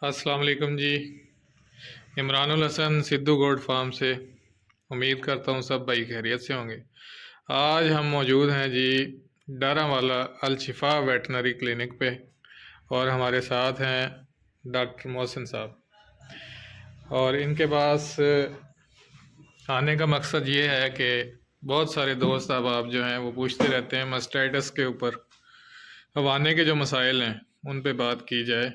अस्सलाम वालेकुम जी। इमरानुल हसन सिद्धू गोड फार्म से। उम्मीद करता हूँ सब भाई खैरियत से होंगे। आज हम मौजूद हैं जी डारावाला अल शिफा वेटनरी क्लिनिक पे, और हमारे साथ हैं डॉक्टर मोहसिन साहब। और इनके पास आने का मकसद ये है कि बहुत सारे दोस्त अहबाब जो हैं वो पूछते रहते हैं मास्टाइटिस के ऊपर, हवाने के जो मसाइल हैं उन पे बात की जाए।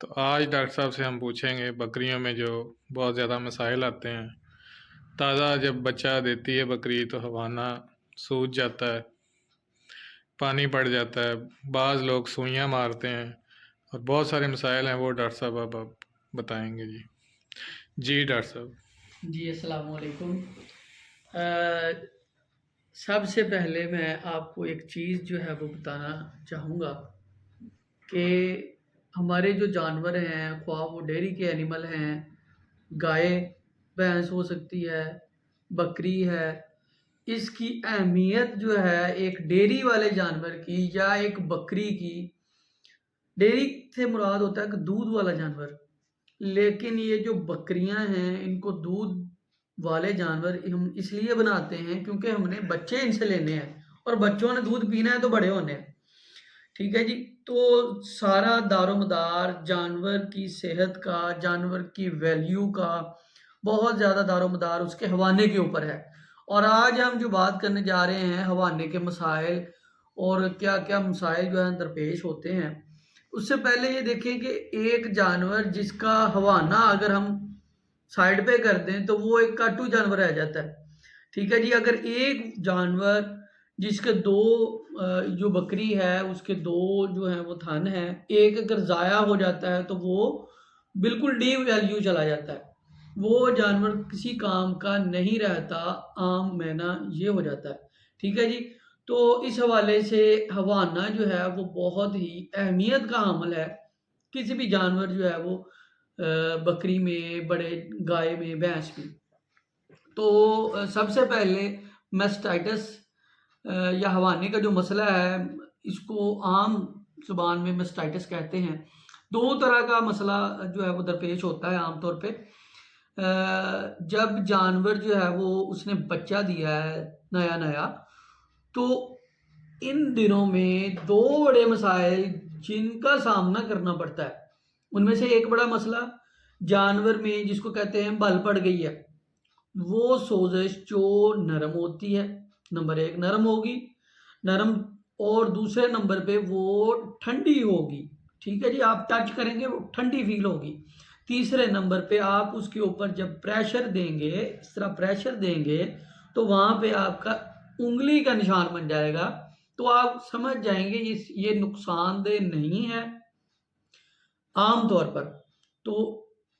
तो आज डॉक्टर साहब से हम पूछेंगे बकरियों में जो बहुत ज़्यादा मसाइल आते हैं। ताज़ा जब बच्चा देती है बकरी तो हवाना सूज जाता है, पानी पड़ जाता है, बाज़ लोग सुइयाँ मारते हैं, और बहुत सारे मसाइल हैं वो डॉक्टर साहब अब आप बताएंगे जी। जी डॉक्टर साहब। जी अस्सलाम वालेकुम। सबसे पहले मैं आपको एक चीज़ जो है वो बताना चाहूँगा कि हमारे जो जानवर हैं, ख्वाह वो डेयरी के एनिमल हैं, गाय भैंस हो सकती है, बकरी है, इसकी अहमियत जो है एक डेयरी वाले जानवर की या एक बकरी की, डेयरी से मुराद होता है कि दूध वाला जानवर। लेकिन ये जो बकरियां हैं इनको दूध वाले जानवर हम इसलिए बनाते हैं क्योंकि हमने बच्चे इनसे लेने हैं और बच्चों ने दूध पीना है तो बड़े होने हैं। ठीक है जी। तो सारा दारोमदार जानवर की सेहत का, जानवर की वैल्यू का बहुत ज़्यादा दारोमदार उसके हवाने के ऊपर है। और आज हम जो बात करने जा रहे हैं हवाने के मसाइल और क्या क्या मसाइल जो है दरपेश होते हैं, उससे पहले ये देखें कि एक जानवर जिसका हवाना अगर हम साइड पे कर दें तो वो एक काटू जानवर रह जाता है। ठीक है जी। अगर एक जानवर जिसके दो जो बकरी है उसके दो जो है वो थन है, एक अगर ज़ाया हो जाता है तो वो बिल्कुल डी वैल्यू चला जाता है, वो जानवर किसी काम का नहीं रहता, आम मैना ये हो जाता है। ठीक है जी। तो इस हवाले से हवाना जो है वो बहुत ही अहमियत का हामिल है किसी भी जानवर जो है वो बकरी में, बड़े गाय में, भैंस में। तो सबसे पहले मैस्टाइटिस या हवाने का जो मसला है, इसको आम ज़ुबान में मैस्टाइटिस कहते हैं। दो तरह का मसला जो है वो दरपेश होता है आमतौर पे। जब जानवर जो है वो उसने बच्चा दिया है नया-नया, तो इन दिनों में 2 बड़े मसाइल जिनका सामना करना पड़ता है। उनमें से एक बड़ा मसला जानवर में जिसको कहते हैं बल पड़ गई है, वो सोज़श जो नरम होती है, नंबर 1 नरम होगी, नरम, और दूसरे नंबर पे वो ठंडी होगी। ठीक है जी। आप टच करेंगे वो ठंडी फ़ील होगी। तीसरे नंबर पे आप उसके ऊपर जब प्रेशर देंगे, इस तरह प्रेशर देंगे, तो वहाँ पे आपका उँगली का निशान बन जाएगा। तो आप समझ जाएँगे ये नुकसानदेह नहीं है आम तौर पर। तो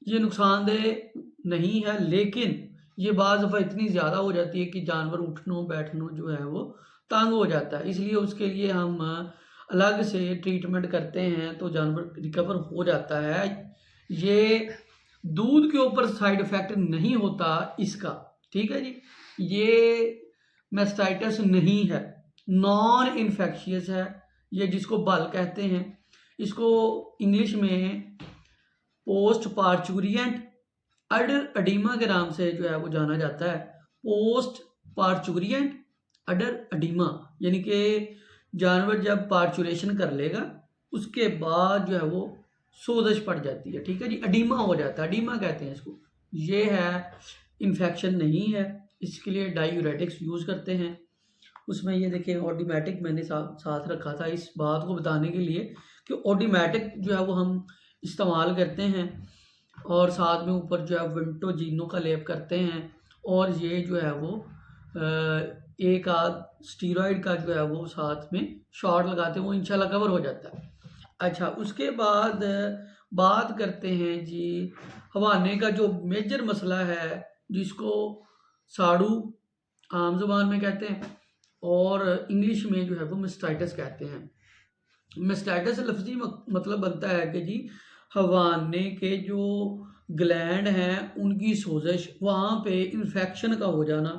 ये नुकसानदेह नहीं है, लेकिन ये बाज़ दफ़ा इतनी ज़्यादा हो जाती है कि जानवर उठनों-बैठनों जो है वो तंग हो जाता है। इसलिए उसके लिए हम अलग से ट्रीटमेंट करते हैं तो जानवर रिकवर हो जाता है। ये दूध के ऊपर साइड इफ़ेक्ट नहीं होता इसका। ठीक है जी। ये मैस्टाइटिस नहीं है, नॉन इन्फेक्शियस है, ये जिसको बल कहते हैं। इसको इंग्लिश में पोस्ट पार्चुरियंट अडर अडीमा के नाम से जो है वो जाना जाता है। पोस्ट पार्चुरियंट अडर अडीमा, यानी कि जानवर जब पार्चुरेशन कर लेगा उसके बाद जो है वो सोजश पड़ जाती है। ठीक है जी। अडीमा हो जाता है, अडीमा कहते हैं इसको। ये है, इन्फेक्शन नहीं है। इसके लिए डायूरेटिक्स यूज़ करते हैं। उसमें ये देखिए ऑटोमेटिक मैंने साथ रखा था इस बात को बताने के लिए कि ऑटोमेटिक जो है वो हम इस्तेमाल करते हैं, और साथ में ऊपर जो है विंटोजीनो का लेप करते हैं, और ये जो है वो एक आध स्टीरॉइड का जो है वो साथ में शॉट लगाते हैं, वो इंशाल्लाह कवर हो जाता है। अच्छा, उसके बाद बात करते हैं जी हवाने का जो मेजर मसला है, जिसको साड़ू आम ज़ुबान में कहते हैं और इंग्लिश में जो है वो मैस्टाइटिस कहते हैं। मैस्टाइटिस लफ्ज़ी मतलब बनता है कि जी हवाने के जो ग्लैंड हैं उनकी सोजश, वहाँ पे इन्फेक्शन का हो जाना।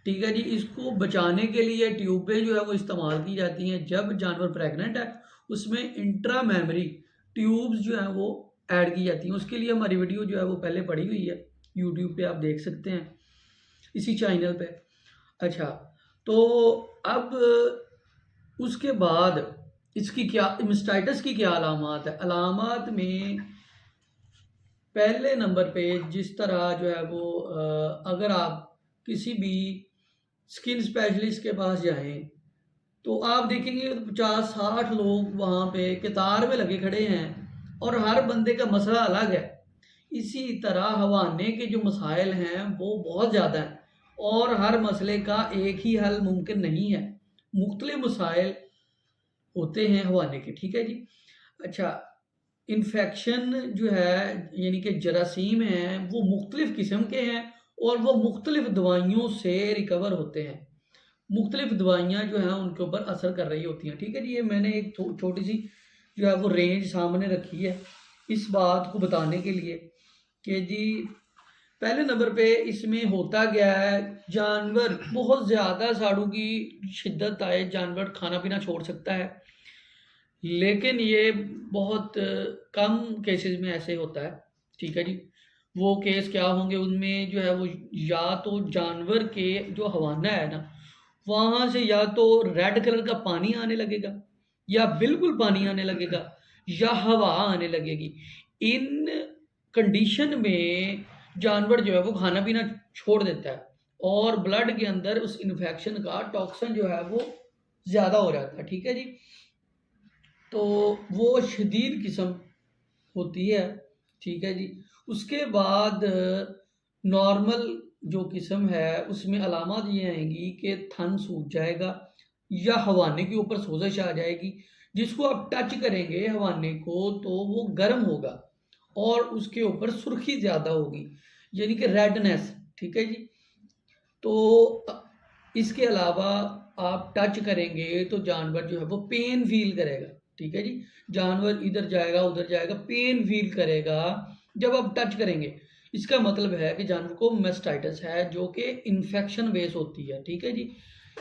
ठीक है जी। इसको बचाने के लिए ट्यूबें जो है वो इस्तेमाल की जाती हैं। जब जानवर प्रेग्नेंट है उसमें इंट्रा मेमरी ट्यूब्स जो हैं वो ऐड की जाती हैं। उसके लिए हमारी वीडियो जो है वो पहले पड़ी हुई है, यूट्यूब पे आप देख सकते हैं, इसी चैनल पे। अच्छा, तो अब उसके बाद इसकी क्या, मास्टाइटिस की क्या अलामात है? अलामात में पहले नंबर पे जिस तरह जो है वो अगर आप किसी भी स्किन स्पेशलिस्ट के पास जाएं तो आप देखेंगे 50-60 लोग वहाँ पे कतार में लगे खड़े हैं और हर बंदे का मसला अलग है। इसी तरह हवाने के जो मसाइल हैं वो बहुत ज़्यादा हैं और हर मसले का एक ही हल मुमकिन नहीं है। मुख्तलिफ मसाइल होते हैं हवाने के, ठीक है जी। अच्छा, इन्फेक्शन जो है यानी कि जरासीम हैं वो मुख्तलिफ किस्म के हैं और वो मुख्तलिफ दवाइयों से रिकवर होते हैं। मुख्तलिफ दवाइयाँ जो हैं उनके ऊपर असर कर रही होती हैं, ठीक है जी। ये मैंने एक छोटी सी जो है वो रेंज सामने रखी है इस बात को बताने के लिए कि जी पहले नंबर पे इसमें होता क्या है, जानवर बहुत ज़्यादा साड़ू की शिद्दत आए, जानवर खाना पीना छोड़ सकता है, लेकिन ये बहुत कम केसेस में ऐसे होता है, ठीक है जी। वो केस क्या होंगे उनमें जो है वो या तो जानवर के जो हवाना है ना वहाँ से या तो रेड कलर का पानी आने लगेगा या बिल्कुल पानी आने लगेगा या हवा आने लगेगी। इन कंडीशन में जानवर जो है वो खाना पीना छोड़ देता है और ब्लड के अंदर उस इन्फेक्शन का टॉक्सिन जो है वो ज़्यादा हो जाता है, ठीक है जी। तो वो शदीद किस्म होती है, ठीक है जी। उसके बाद नॉर्मल जो किस्म है उसमें अलामत ये आएंगी कि थन सूज जाएगा या हवाने के ऊपर सोजिश आ जाएगी। जिसको आप टच करेंगे हवाने को तो वो गर्म होगा और उसके ऊपर सुर्खी ज़्यादा होगी यानी कि रेडनेस, ठीक है जी। तो इसके अलावा आप टच करेंगे तो जानवर जो है वो पेन फील करेगा, ठीक है जी। जानवर इधर जाएगा उधर जाएगा, पेन फील करेगा जब आप टच करेंगे। इसका मतलब है कि जानवर को मास्टाइटिस है जो कि इन्फेक्शन बेस होती है, ठीक है जी।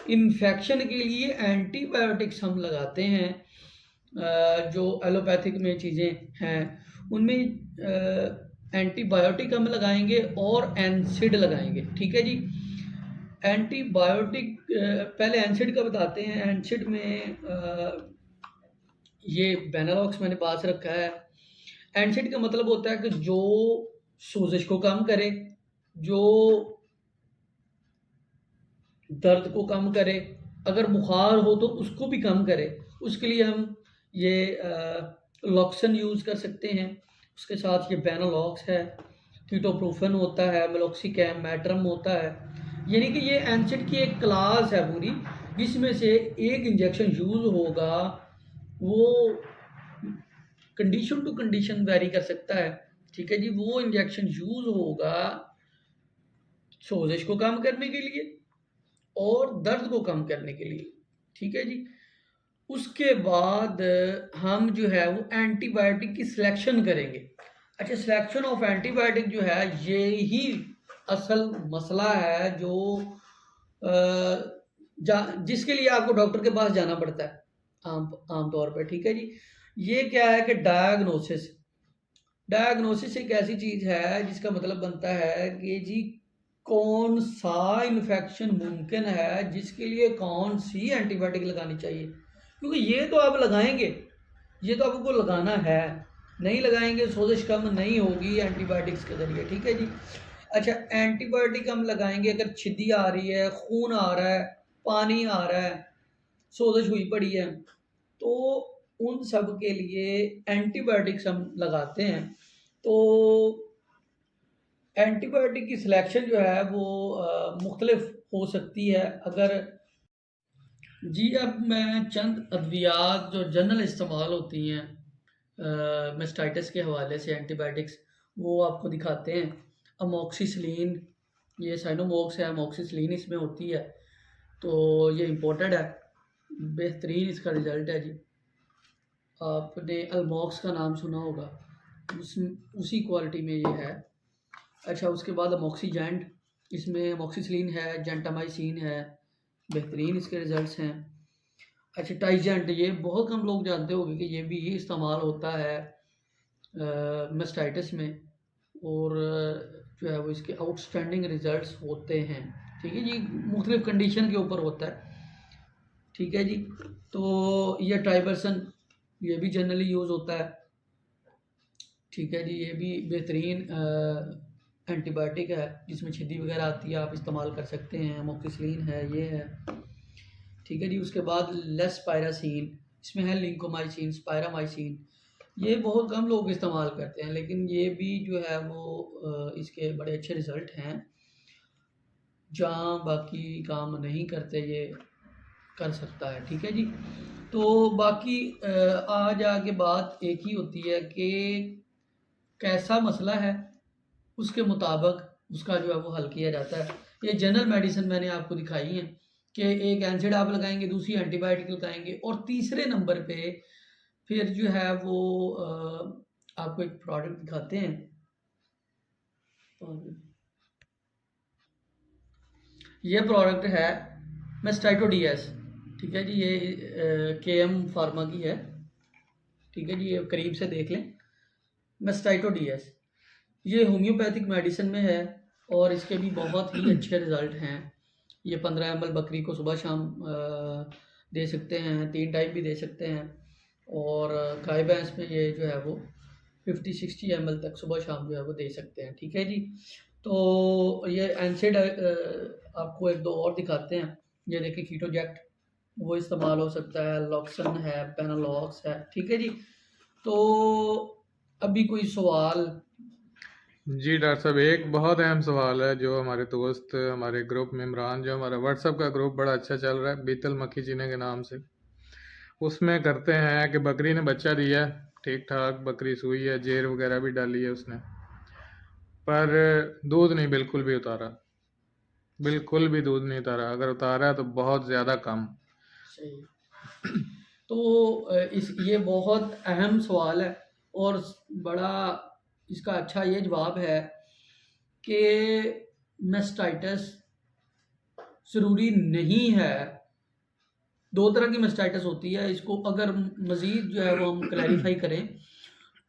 इन्फेक्शन के लिए एंटीबायोटिक्स हम लगाते हैं, जो एलोपैथिक में चीज़ें हैं उनमें एंटीबायोटिक हम लगाएंगे और एनसिड लगाएंगे, ठीक है जी। एंटीबायोटिक पहले एनसिड का बताते हैं। एनसिड में ये बेनालॉक्स मैंने पास रखा है। एनसिड का मतलब होता है कि जो सोजिश को कम करे, जो दर्द को कम करे, अगर बुखार हो तो उसको भी कम करे। उसके लिए हम ये लॉक्सन यूज़ कर सकते हैं। उसके साथ ये बेनालॉक्स है, कीटोप्रोफेन होता है, मेलोक्सिकैम, मैट्रम होता है। यानी कि ये एनसिड की एक क्लास है पूरी जिसमें से एक इंजेक्शन यूज़ होगा वो कंडीशन टू कंडीशन वेरी कर सकता है, ठीक है जी। वो इंजेक्शन यूज़ होगा सोजिश को कम करने के लिए और दर्द को कम करने के लिए, ठीक है जी। उसके बाद हम जो है वो एंटीबायोटिक की सिलेक्शन करेंगे। अच्छा, सिलेक्शन ऑफ एंटीबायोटिक जो है ये ही असल मसला है जो जिसके लिए आपको डॉक्टर के पास जाना पड़ता है आम तौर पे, ठीक है जी। ये क्या है कि डायग्नोसिस। डायग्नोसिस एक ऐसी चीज़ है जिसका मतलब बनता है कि जी कौन सा इन्फेक्शन मुमकिन है जिसके लिए कौन सी एंटीबायोटिक लगानी चाहिए, क्योंकि ये तो आप लगाएंगे, ये तो आपको लगाना है। नहीं लगाएंगे सोजिश कम नहीं होगी एंटीबायोटिक्स के ज़रिए, ठीक है जी। अच्छा, एंटीबायोटिक हम लगाएंगे अगर छिदी आ रही है, खून आ रहा है, पानी आ रहा है, सोजिश हुई पड़ी है, तो उन सब के लिए एंटीबायोटिक्स हम लगाते हैं। तो एंटीबायोटिक की सिलेक्शन जो है वो मुख्तलिफ हो सकती है। अगर जी अब मैं चंद अद्वियात जो जनरल इस्तेमाल होती हैं मास्टाइटिस के हवाले से एंटीबायोटिक्स वो आपको दिखाते हैं। अमोक्सिसिलिन, ये साइनोमॉक्स है, अमोक्सिसिलिन इसमें होती है, तो ये इम्पोर्टेड है, बेहतरीन इसका रिज़ल्ट है जी। आपने अल्मॉक्स का नाम सुना होगा, उसी क्वालिटी में ये है। अच्छा, उसके बाद अमोक्सीजेंट, इसमें अमोक्सिसिलिन है, जेंटामाइसिन है, बेहतरीन इसके रिज़ल्ट्स हैं। अच्छा, टाइजेंट, ये बहुत कम लोग जानते होंगे कि ये भी इस्तेमाल होता है मेस्टाइटिस में, और जो है वो इसके आउटस्टैंडिंग रिजल्ट्स होते हैं। ठीक है जी, मुख्तलिफ कंडीशन के ऊपर होता है। ठीक है जी, तो ये ट्राइबरसन ये भी जनरली यूज़ होता है। ठीक है जी, ये भी बेहतरीन एंटीबायोटिक है, जिसमें छिद्दी वगैरह आती है, आप इस्तेमाल कर सकते हैं। अमोक्सिसिलिन है, ये है। ठीक है जी, उसके बाद लेस्पायरासीन, इसमें है लिंकोमाइसिन, स्पायरामाइसिन। ये बहुत कम लोग इस्तेमाल करते हैं, लेकिन ये भी जो है वो इसके बड़े अच्छे रिज़ल्ट हैं। जहाँ बाकी काम नहीं करते, ये कर सकता है। ठीक है जी, तो बाकी आज आगे बात एक ही होती है कि कैसा मसला है, उसके मुताबिक उसका जो है वो हल किया जाता है। ये जनरल मेडिसिन मैंने आपको दिखाई है कि एक एनसाइड आप लगाएंगे, दूसरी एंटीबायोटिक लगाएंगे, और तीसरे नंबर पे फिर जो है वो आपको एक प्रोडक्ट दिखाते हैं। ये प्रोडक्ट है मेस्टाइटो डीएस। ठीक है जी, ये केएम फार्मा की है। ठीक है जी, ये करीब से देख लें। मेस्टाइटो डीएस ये होम्योपैथिक मेडिसिन में है, और इसके भी बहुत ही अच्छे रिज़ल्ट हैं। ये 15 ml बकरी को सुबह शाम दे सकते हैं, 3 टाइम भी दे सकते हैं। और गाय भैंस में ये जो है वो 50-60 ml तक सुबह शाम जो है वो दे सकते हैं। ठीक है जी, तो ये एनसेड आपको एक दो और दिखाते हैं। ये देखिए, कीटोजेक्ट, वो इस्तेमाल हो सकता है। लॉक्सन है, पेनालॉक्स है। ठीक है जी, तो अभी कोई सवाल? जी डॉक्टर साहब, एक बहुत अहम सवाल है जो हमारे दोस्त हमारे ग्रुप में, इमरान जो हमारा व्हाट्सएप का ग्रुप बड़ा अच्छा चल रहा है बीतल मक्खी चीने के नाम से, उसमें करते हैं कि बकरी ने बच्चा दिया, ठीक ठाक बकरी सूई है, जेर वगैरह भी डाली है उसने, पर दूध नहीं बिल्कुल भी उतारा, बिल्कुल भी दूध नहीं उतारा, अगर उतारा है तो बहुत ज़्यादा कम। सही। तो ये बहुत अहम सवाल है, और बड़ा इसका अच्छा ये जवाब है कि मेस्टाइटिस ज़रूरी नहीं है। दो तरह की मेस्टाइटिस होती है। इसको अगर मज़ीद जो है वो हम क्लैरिफाई करें,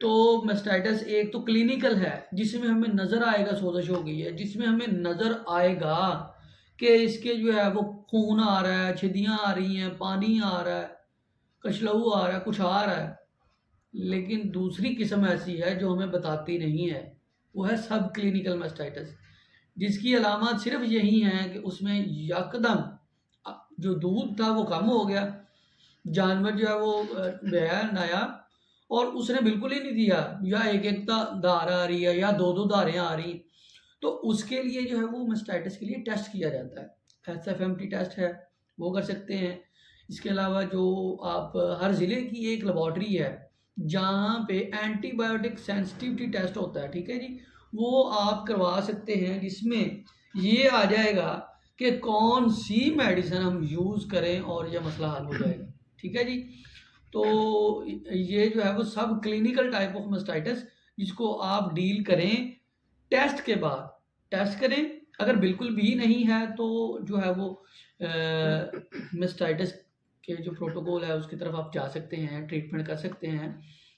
तो मेस्टाइटिस एक तो क्लिनिकल है, जिसमें हमें नज़र आएगा सोजश हो गई है, जिसमें हमें नज़र आएगा कि इसके जो है वो खून आ रहा है, छिदियाँ आ रही हैं, पानी आ रहा है, कछलऊ आ रहा है, कुछ आ रहा है। लेकिन दूसरी किस्म ऐसी है जो हमें बताती नहीं है, वो है सब क्लिनिकल मेस्टाइटिस, जिसकी अलामत सिर्फ यही है कि उसमें यकदम जो दूध था वो कम हो गया, जानवर जो है वो गया नया, और उसने बिल्कुल ही नहीं दिया, या एक एक धार आ रही है या दो दो धारें आ रही। तो उसके लिए जो है वो मेस्टाइटिस के लिए टेस्ट किया जाता है। SFMT टेस्ट है, वो कर सकते हैं। इसके अलावा जो आप हर ज़िले की एक लेबॉर्ट्री है जहाँ पे एंटीबायोटिक सेंसिटिविटी टेस्ट होता है। ठीक है जी, वो आप करवा सकते हैं, जिसमें ये आ जाएगा कि कौन सी मेडिसिन हम यूज़ करें और यह मसला हल हो जाएगा। ठीक है जी, तो ये जो है वो सब क्लिनिकल टाइप ऑफ मेस्टाइटिस, जिसको आप डील करें टेस्ट के बाद। टेस्ट करें, अगर बिल्कुल भी नहीं है तो जो है वो मेस्टाइटिस के जो प्रोटोकॉल है उसकी तरफ आप जा सकते हैं, ट्रीटमेंट कर सकते हैं।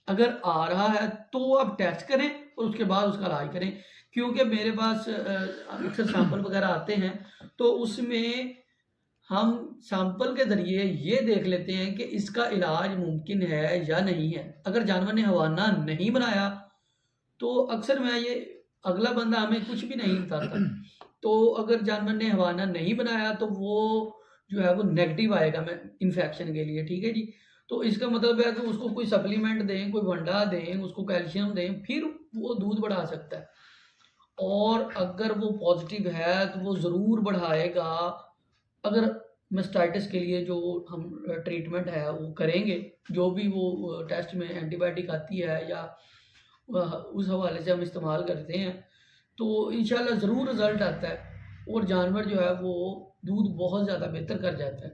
अगर आ रहा है तो आप टेस्ट करें और उसके बाद उसका इलाज करें। क्योंकि मेरे पास अक्सर सैंपल वगैरह आते हैं, तो उसमें हम सैंपल के ज़रिए ये देख लेते हैं कि इसका इलाज मुमकिन है या नहीं है। अगर जानवर ने हवाना नहीं बनाया, तो अक्सर मैं ये अगला बंदा हमें कुछ भी नहीं बताता। तो अगर जानवर ने हवाना नहीं बनाया, तो वो जो है वो नेगेटिव आएगा मैं इन्फेक्शन के लिए। ठीक है जी, तो इसका मतलब है कि उसको कोई सप्लीमेंट दें, कोई वंडा दें, उसको कैल्शियम दें, फिर वो दूध बढ़ा सकता है। और अगर वो पॉजिटिव है तो वो ज़रूर बढ़ाएगा। अगर मेस्टाइटिस के लिए जो हम ट्रीटमेंट है वो करेंगे, जो भी वो टेस्ट में एंटीबायोटिक आती है या उस हवाले से हम इस्तेमाल करते हैं, तो इंशाल्लाह ज़रूर रिज़ल्ट आता है, और जानवर जो है वो दूध बहुत ज़्यादा बेहतर कर जाता है।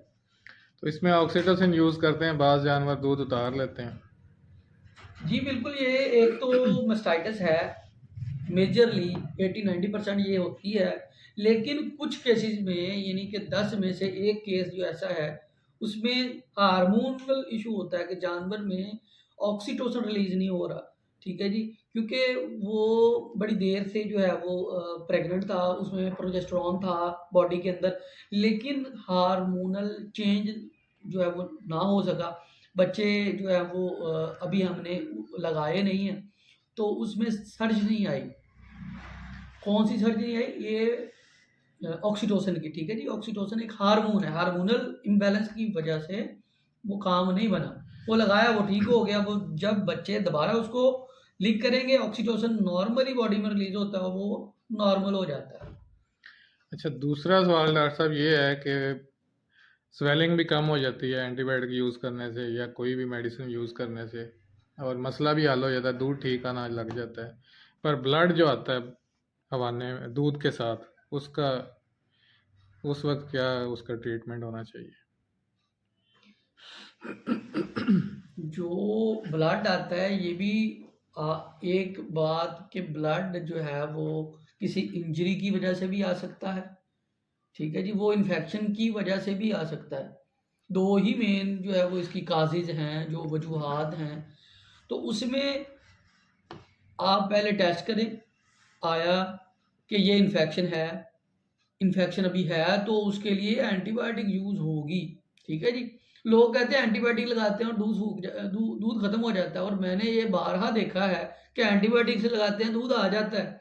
तो इसमें ऑक्सीटोसिन यूज़ करते हैं, बाज़ जानवर दूध उतार लेते हैं। जी बिल्कुल, ये एक तो मेस्टाइटिस है मेजरली 80-90% ये होती है। लेकिन कुछ केसेस में, यानी कि 10 में से एक केस जो ऐसा है, उसमें हार्मोनल इशू होता है कि जानवर में ऑक्सीटोसिन रिलीज नहीं हो रहा। ठीक है जी, क्योंकि वो बड़ी देर से जो है वो प्रेग्नेंट था, उसमें प्रोजेस्टेरॉन था बॉडी के अंदर, लेकिन हार्मोनल चेंज जो है वो ना हो सका। बच्चे जो है वो अभी हमने लगाए नहीं हैं, तो उसमें सर्ज नहीं आई। कौन सी सर्ज नहीं आई? ये ऑक्सीटोसिन की, ठीक है जी। ऑक्सीटोसिन एक हार्मोन है, हार्मोनल इम्बैलेंस की वजह से वो काम नहीं बना। वो लगाया, वो ठीक हो गया। वो जब बच्चे दोबारा उसको लीक करेंगे, ऑक्सीटोसिन नॉर्मली बॉडी में रिलीज होता है, वो नॉर्मल हो जाता है। अच्छा, दूसरा सवाल डॉक्टर साहब ये है कि स्वेलिंग भी कम हो जाती है एंटीबायोटिक यूज़ करने से या कोई भी मेडिसिन यूज़ करने से, और मसला भी हल हो जाता है, दूध ठीक आना लग जाता है। पर ब्लड जो आता है हवाने में दूध के साथ, उसका उस वक्त क्या उसका ट्रीटमेंट होना चाहिए? जो ब्लड आता है, ये भी एक बात कि ब्लड जो है वो किसी इंजरी की वजह से भी आ सकता है, ठीक है जी। वो इन्फेक्शन की वजह से भी आ सकता है। दो ही मेन जो है वो इसकी काजेज हैं, जो वजूहात हैं। तो उसमें आप पहले टेस्ट करें, आया कि ये इन्फेक्शन है, इन्फेक्शन अभी है, तो उसके लिए एंटीबायोटिक यूज़ होगी, ठीक है जी। लोग कहते हैं एंटीबायोटिक लगाते हैं और दूध खत्म हो जाता है, और मैंने ये बारहा देखा है कि एंटीबायोटिक से लगाते हैं दूध आ जाता है,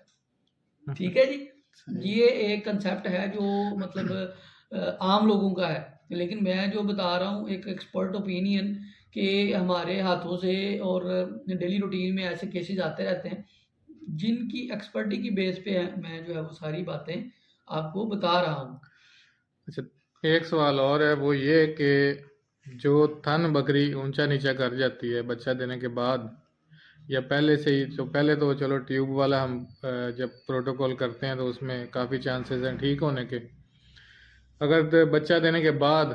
ठीक है जी। सही। ये एक कंसेप्ट है जो मतलब आम लोगों का है, लेकिन मैं जो बता रहा हूँ एक एक्सपर्ट ओपिनियन कि हमारे हाथों से और डेली रूटीन में ऐसे केसेस आते रहते हैं, जिनकी एक्सपर्टी की बेस पे है, मैं जो है वो सारी बातें आपको बता रहा हूँ। अच्छा, एक सवाल और है, वो ये कि जो थन बकरी ऊंचा नीचा कर जाती है बच्चा देने के बाद या पहले से ही, तो पहले तो चलो ट्यूब वाला हम जब प्रोटोकॉल करते हैं तो उसमें काफ़ी चांसेस हैं ठीक होने के। अगर बच्चा देने के बाद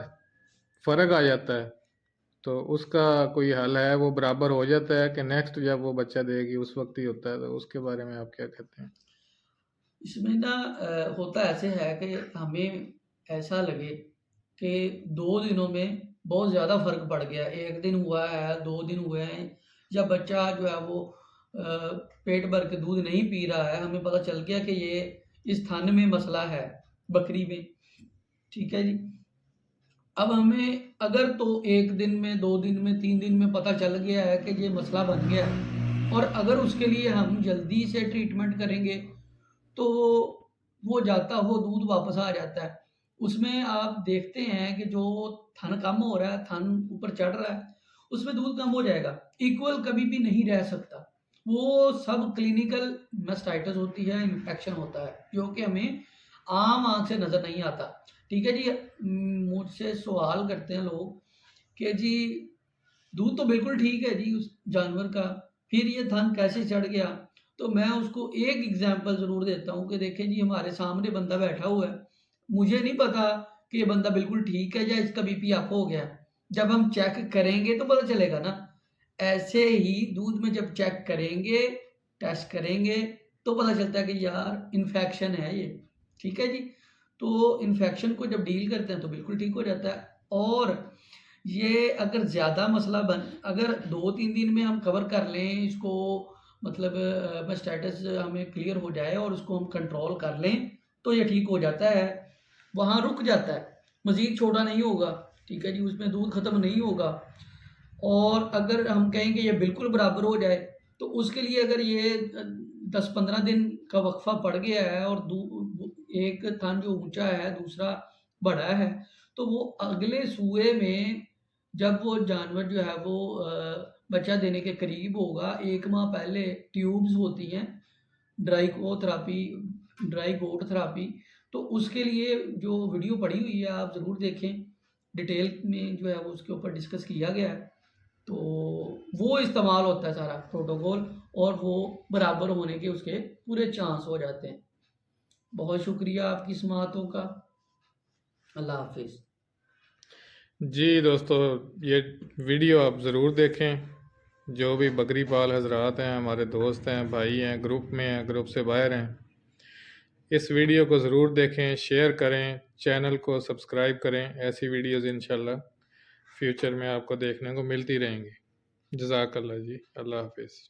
फर्क आ जाता है तो उसका कोई हल है? वो बराबर हो जाता है कि नेक्स्ट जब वो बच्चा देगी उस वक्त ही होता है? तो उसके बारे में आप क्या कहते हैं? इसमें ना होता ऐसे है कि हमें ऐसा लगे कि 2 दिनों में बहुत ज़्यादा फ़र्क पड़ गया, 1 दिन हुआ है, 2 दिन हुए हैं, या बच्चा जो है वो पेट भर के दूध नहीं पी रहा है, हमें पता चल गया कि ये इस थन में मसला है, बकरी में, ठीक है जी। अब हमें अगर तो 1 दिन में, 2 दिन में, 3 दिन में पता चल गया है कि ये मसला बन गया है, और अगर उसके लिए हम जल्दी से ट्रीटमेंट करेंगे, तो वो जाता हुआ दूध वापस आ जाता है। उसमें आप देखते हैं कि जो थन कम हो रहा है, थन ऊपर चढ़ रहा है, उसमें दूध कम हो जाएगा। इक्वल कभी भी नहीं रह सकता। वो सब क्लिनिकल मास्टाइटिस होती है, इन्फेक्शन होता है, जो कि हमें आम आँख से नज़र नहीं आता। ठीक है जी। मुझसे सवाल करते हैं लोग कि जी दूध तो बिल्कुल ठीक है जी उस जानवर का, फिर ये थन कैसे चढ़ गया? तो मैं उसको एक एग्ज़ाम्पल ज़रूर देता हूँ कि देखें जी, हमारे सामने बंदा बैठा हुआ है। मुझे नहीं पता कि ये बंदा बिल्कुल ठीक है या इसका बीपी अप हो गया है। जब हम चेक करेंगे तो पता चलेगा ना। ऐसे ही दूध में जब चेक करेंगे, टेस्ट करेंगे, तो पता चलता है कि यार इन्फेक्शन है ये। ठीक है जी? तो इन्फेक्शन को जब डील करते हैं तो बिल्कुल ठीक हो जाता है। और ये अगर ज़्यादा मसला बन अगर 2-3 दिन में हम कवर कर लें इसको, मतलब मास्टाइटिस हमें क्लियर हो जाए और उसको हम कंट्रोल कर लें, तो ये ठीक हो जाता है, वहाँ रुक जाता है, मज़ीद छोटा नहीं होगा, ठीक है जी, उसमें दूध ख़त्म नहीं होगा। और अगर हम कहें कि ये बिल्कुल बराबर हो जाए, तो उसके लिए अगर ये 10-15 दिन का वक़्फ़ा पड़ गया है और एक थन जो ऊँचा है, दूसरा बड़ा है, तो वो अगले सूए में जब वो जानवर जो है वो बच्चा देने के करीब होगा, 1 माह पहले ट्यूब्स होती हैं, ड्राइकोथेरेपी ड्राई गोट थेरेपी, तो उसके लिए जो वीडियो पड़ी हुई है आप ज़रूर देखें। डिटेल में जो है वो उसके ऊपर डिस्कस किया गया है। तो वो इस्तेमाल होता है सारा प्रोटोकॉल, और वो बराबर होने के उसके पूरे चांस हो जाते हैं। बहुत शुक्रिया आपकी समातों का। अल्लाह हाफ़िज़। जी दोस्तों, ये वीडियो आप ज़रूर देखें। जो भी बकरी पाल हजरात हैं, हमारे दोस्त हैं, भाई हैं, ग्रुप में हैं, ग्रुप से बाहर हैं, इस वीडियो को ज़रूर देखें, शेयर करें, चैनल को सब्सक्राइब करें। ऐसी वीडियोज़ इंशाल्लाह फ्यूचर में आपको देखने को मिलती रहेंगी। जज़ाकल्लाह जी। अल्लाह हाफ़िज़।